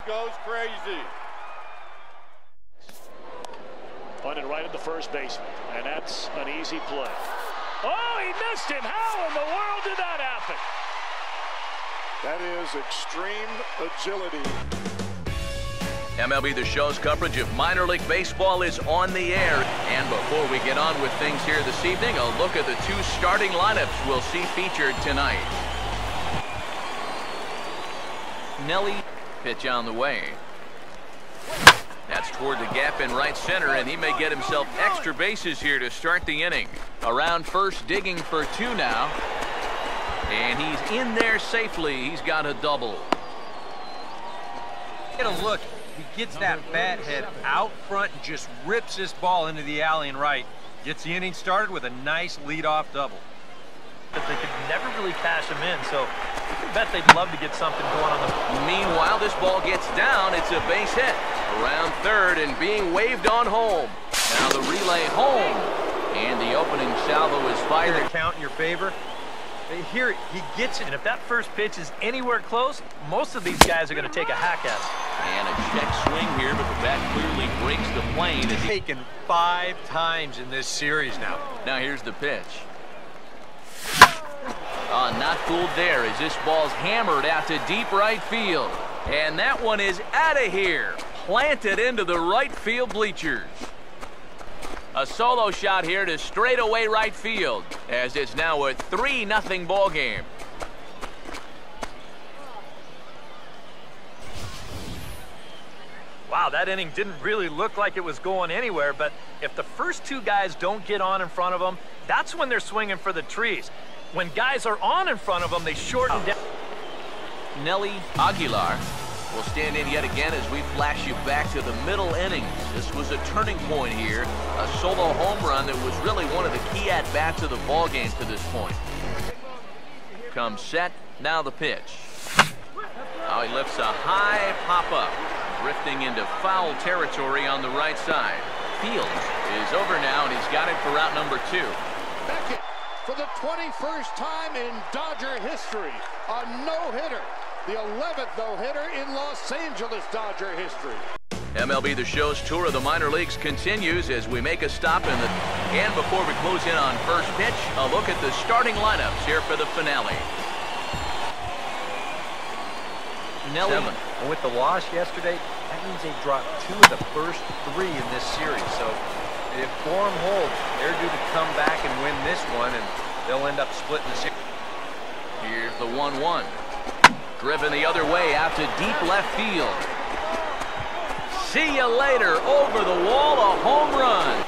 Goes crazy. Punted right at the first baseman, and that's an easy play. Oh, he missed him. How in the world did that happen? That is extreme agility. MLB The Show's coverage of minor league baseball is on the air. And before we get on with things here this evening, a look at the two starting lineups we'll see featured tonight. Nelly, pitch on the way. That's toward the gap in right center, and he may get himself extra bases here to start the inning. Around first, digging for two now. And he's in there safely. He's got a double. Get a look. He gets that bat head out front and just rips this ball into the alley and right. Gets the inning started with a nice leadoff double. But they could never really cash him in, so you can bet they'd love to get something going on the... Meanwhile, this ball gets down. It's a base hit. Around third and being waved on home. Now the relay home. And the opening salvo is fired. The count in your favor. Here, he gets it. And if that first pitch is anywhere close, most of these guys are going to take a hack at it. And a check swing here, but the bat clearly breaks the plane. He's taken 5 times in this series now. Now here's the pitch. Not fooled there as this ball's hammered out to deep right field. And that one is out of here. Planted into the right field bleachers. A solo shot here to straightaway right field as it's now a 3-0 ball game. Wow, that inning didn't really look like it was going anywhere, but if the first two guys don't get on in front of them, that's when they're swinging for the trees. When guys are on in front of them, they shorten down. Nelly Aguilar will stand in yet again as we flash you back to the middle innings. This was a turning point here, a solo home run that was really one of the key at-bats of the ball game to this point. Comes set, now the pitch. Now he lifts a high pop-up, drifting into foul territory on the right side. Fields is over now, and he's got it for out number 2. Beckett, for the 21st time in Dodger history, a no-hitter. The 11th no-hitter in Los Angeles Dodger history. MLB The Show's tour of the minor leagues continues as we make a stop in the... And before we close in on first pitch, a look at the starting lineups here for the finale. Nelly. And with the loss yesterday, that means they dropped 2 of the first 3 in this series. So if form holds, they're due to come back and win this one, and they'll end up splitting the series. Here's the 1-1. Driven the other way out to deep left field. See you later. Over the wall, a home run.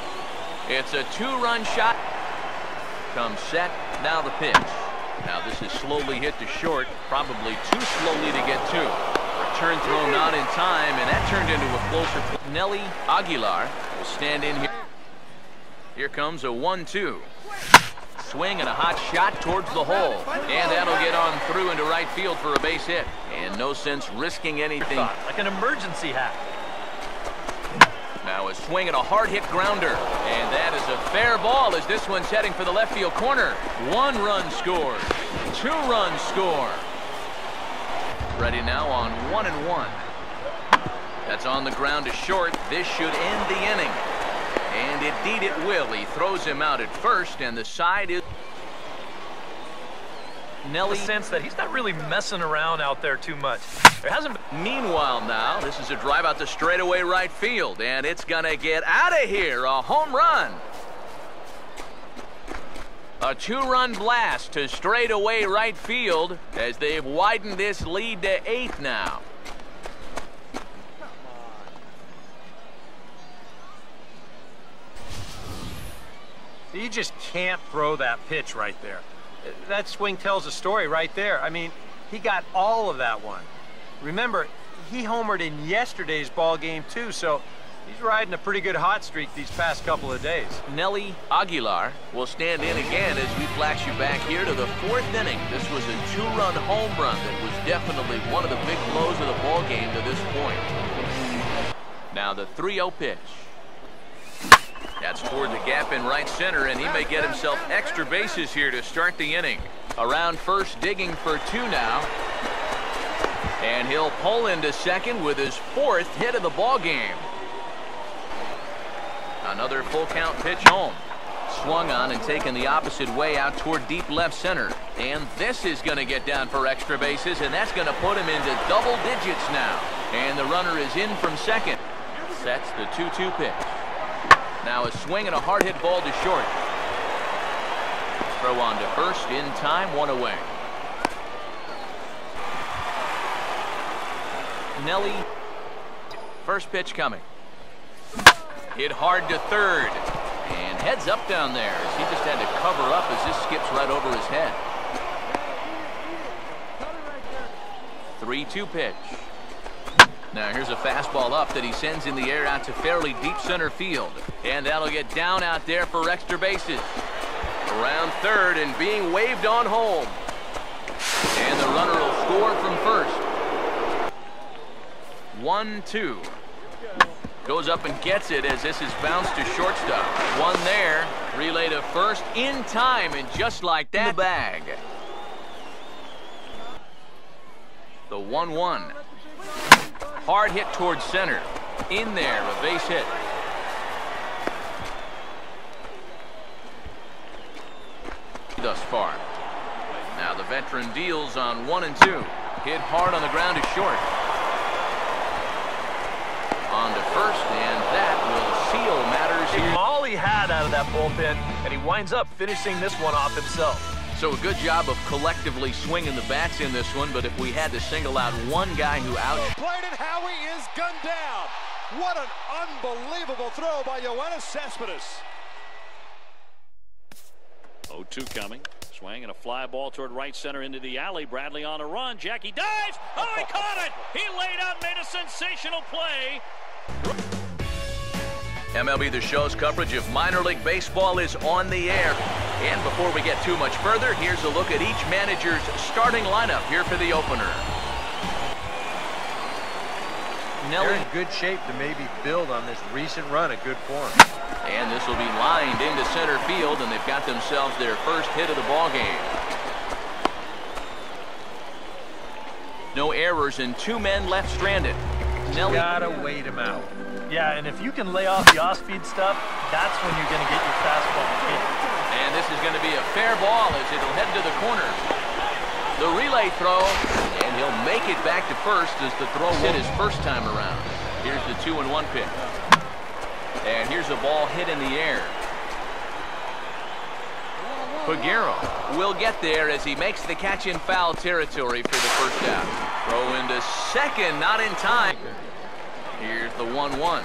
It's a 2-run shot. Comes set, now the pitch. Now this is slowly hit to short, probably too slowly to get to. Return throw not in time, and that turned into a closer play. Nelly Aguilar will stand in here. Here comes a 1-2. Swing and a hot shot towards the hole. And that'll get on through into right field for a base hit. And no sense risking anything. Like an emergency hack. Now a swing and a hard hit grounder. And that is a fair ball as this one's heading for the left field corner. 1-run score. 2-run score. Ready now on 1-1. That's on the ground to short. This should end the inning. And indeed it will. He throws him out at first, and the side is... Nelly. Sense that he's not really messing around out there too much. There hasn't been... Meanwhile now, this is a drive out to straightaway right field, and it's going to get out of here. A home run. A 2-run blast to straightaway right field as they've widened this lead to 8 now. You just can't throw that pitch right there. That swing tells a story right there. I mean, he got all of that one. Remember, he homered in yesterday's ball game too, so he's riding a pretty good hot streak these past couple of days. Nelly Aguilar will stand in again as we flash you back here to the 4th inning. This was a 2-run home run that was definitely one of the big blows of the ball game to this point. Now the 3-0 pitch. That's toward the gap in right center, and he may get himself extra bases here to start the inning. Around first, digging for 2 now. And he'll pull into second with his 4th hit of the ball game. Another full count pitch home. Swung on and taken the opposite way out toward deep left center. And this is going to get down for extra bases, and that's going to put him into double digits now. And the runner is in from second. Sets the 2-2 pitch. Now a swing and a hard hit ball to short. Throw on to first in time, 1 away. Nelly, first pitch coming. Hit hard to third. And heads up down there as he just had to cover up as this skips right over his head. 3-2 pitch. Now here's a fastball up that he sends in the air out to fairly deep center field. And that'll get down out there for extra bases. Around third and being waved on home. And the runner will score from first. 1-2. Goes up and gets it as this is bounced to shortstop. One there. Relay to first in time, and just like that, in the bag. The 1-1. Hard hit towards center. In there, a base hit. Thus far. Now the veteran deals on 1 and 2. Hit hard on the ground to short. On to first, and that will seal matters here. All he had out of that bullpen, and he winds up finishing this one off himself. So a good job of collectively swinging the bats in this one, but if we had to single out one guy who Played it, Howie is gunned down. What an unbelievable throw by Yoenis Cespedes. 0-2 coming. Swing and a fly ball toward right center into the alley. Bradley on a run. Jackie dives. Oh, he caught it. He laid out, made a sensational play. MLB The Show's coverage of minor league baseball is on the air. And before we get too much further, here's a look at each manager's starting lineup here for the opener. They're in good shape to maybe build on this recent run of good form. And this will be lined into center field, and they've got themselves their first hit of the ball game. No errors and 2 men left stranded. Nelly Gotta wait him out. Yeah, and if you can lay off the off-speed stuff, that's when you're going to get your fastball hit. And this is going to be a fair ball as it'll head to the corner. The relay throw, and he'll make it back to first as the throw hit his first time around. Here's the 2-1 pitch. And here's a ball hit in the air. Peguero will get there as he makes the catch in foul territory for the first out. Throw into second, not in time. Here's the 1-1.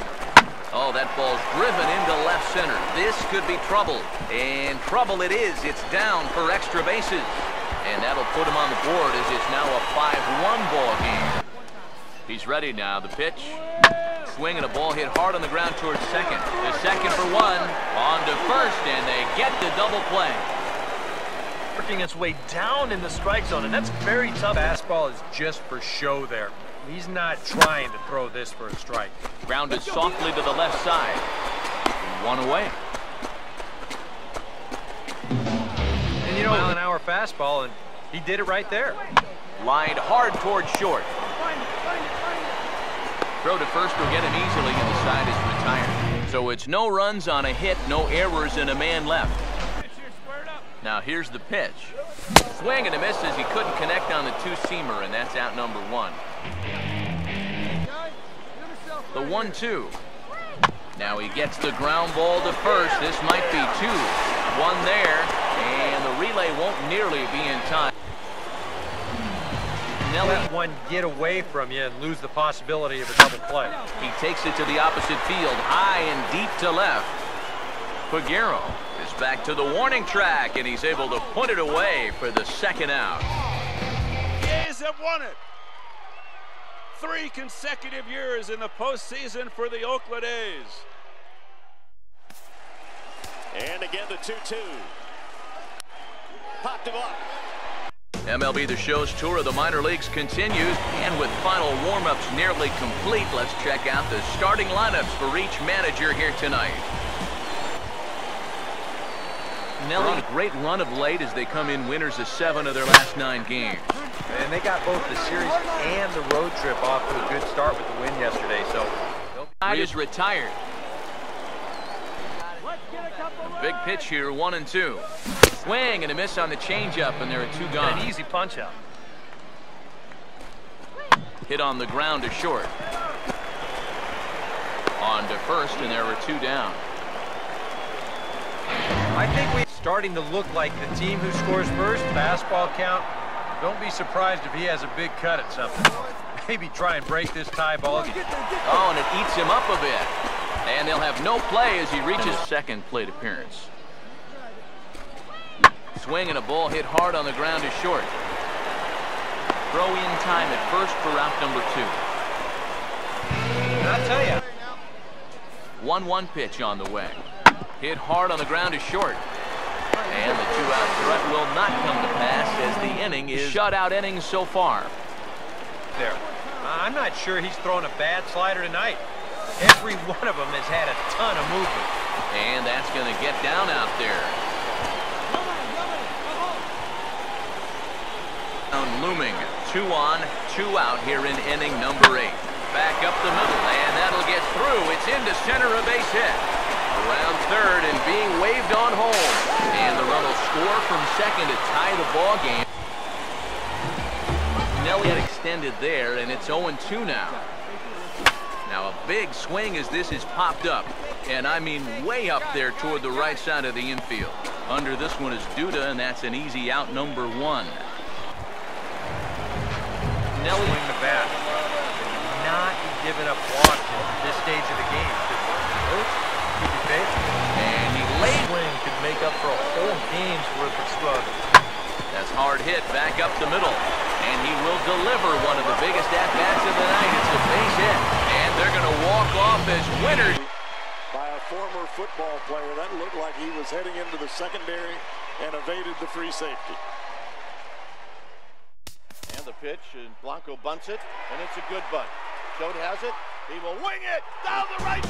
Oh, that ball's driven into left center. This could be trouble. And trouble it is. It's down for extra bases. And that'll put him on the board as it's now a 5-1 ball game. He's ready now. The pitch. Swing and a ball hit hard on the ground towards second. The second for 1. On to first, and they get the double play. Working its way down in the strike zone, and that's very tough. Fastball is just for show there. He's not trying to throw this for a strike. Grounded softly to the left side. 1 away. And you know, mile-an-hour fastball, and he did it right there. Lined hard towards short. Throw to first will get him easily, and the side is retired. So it's no runs on a hit, no errors, and a man left. Now here's the pitch. Swing and a miss as he couldn't connect on the 2-seamer, and that's out number 1. The 1-2. Now he gets the ground ball to first. This might be 2. 1 there, and the relay won't nearly be in time. Let one get away from you and lose the possibility of a double play. He takes it to the opposite field, high and deep to left. Peguero is back to the warning track, and he's able to put it away for the second out. A's have won it. 3 consecutive years in the postseason for the Oakland A's. And again the 2-2. Popped him up. MLB The Show's tour of the minor leagues continues, and with final warm-ups nearly complete, let's check out the starting lineups for each manager here tonight. Nelly, a great run of late as they come in winners of 7 of their last 9 games. And they got both the series and the road trip off to a good start with the win yesterday. So side is retired. Big pitch here, 1-2. Swing and a miss on the changeup, and there are 2 gone. An easy punch out. Hit on the ground to short. On to first, and there were 2 down. I think we're starting to look like the team who scores first. Fastball count. Don't be surprised if he has a big cut at something. Maybe try and break this tie ball. Oh, and it eats him up a bit. And they'll have no play as he reaches second plate appearance. Swing and a ball hit hard on the ground to short. Throw in time at first for route number 2. And I'll tell you. 1-1 pitch on the way. Hit hard on the ground to short. And the 2-out threat will not come to pass as the inning is shutout inning so far. There. I'm not sure he's thrown a bad slider tonight. Every one of them has had a ton of movement. And that's going to get down out there. Looming. 2 on, 2 out here in inning number 8. Back up the middle, and that'll get through. It's into center, a base hit. Around third and being waved on home. And the run will score from second to tie the ball game. Nelly had extended there, and it's 0-2 now. Now a big swing as this is popped up, and I mean way up there toward the right side of the infield. Under this one is Duda, and that's an easy out number 1. Nelly swing the bat. Not giving up walks at this stage of the game. And he laid Swing could make up for a whole game's worth of struggle. That's hard hit back up the middle. And he will deliver one of the biggest at-bats of the night. It's a base hit. And they're going to walk off as winners. By a former football player. That looked like he was heading into the secondary and evaded the free safety. And the pitch, and Blanco bunts it, and it's a good bunt. Schode has it. He will wing it down the right.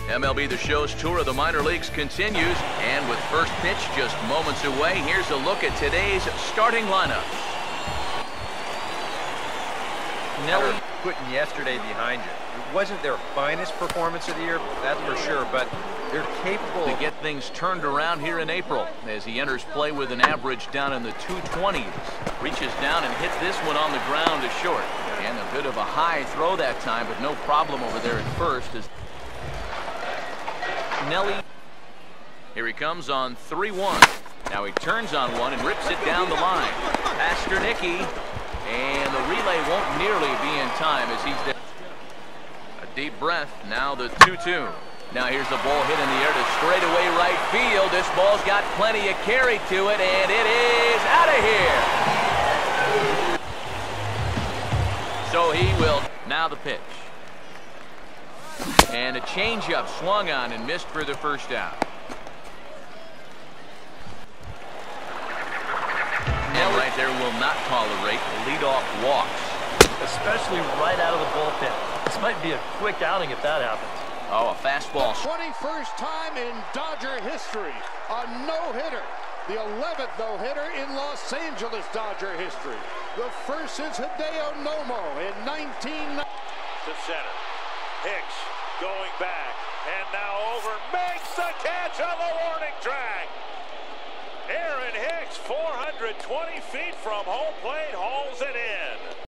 MLB The Show's tour of the minor leagues continues, and with first pitch just moments away, here's a look at today's starting lineup. Nelly putting yesterday behind you. It wasn't their finest performance of the year, that's for sure, but they're capable to get things turned around here in April as he enters play with an average down in the 220s. Reaches down and hits this one on the ground to short. And a bit of a high throw that time, but no problem over there at first as Nelly. Here he comes on 3-1. Now he turns on one and rips it down the line. Pasternicki, and the relay won't nearly be in time as he's there. A deep breath. Now the 2-2. Now here's the ball hit in the air to straightaway right field. This ball's got plenty of carry to it, and it is out of here. So he will. Now the pitch. And a changeup swung on and missed for the first out. And right there will not tolerate leadoff walks. Especially right out of the bullpen. This might be a quick outing if that happens. Oh, a fastball. 21st time in Dodger history. A no-hitter. The 11th no-hitter in Los Angeles Dodger history. The first since Hideo Nomo in 1990. To center. Hicks going back. And now over. Makes the catch on the warning track. Aaron Hicks, 420 feet from home plate, hauls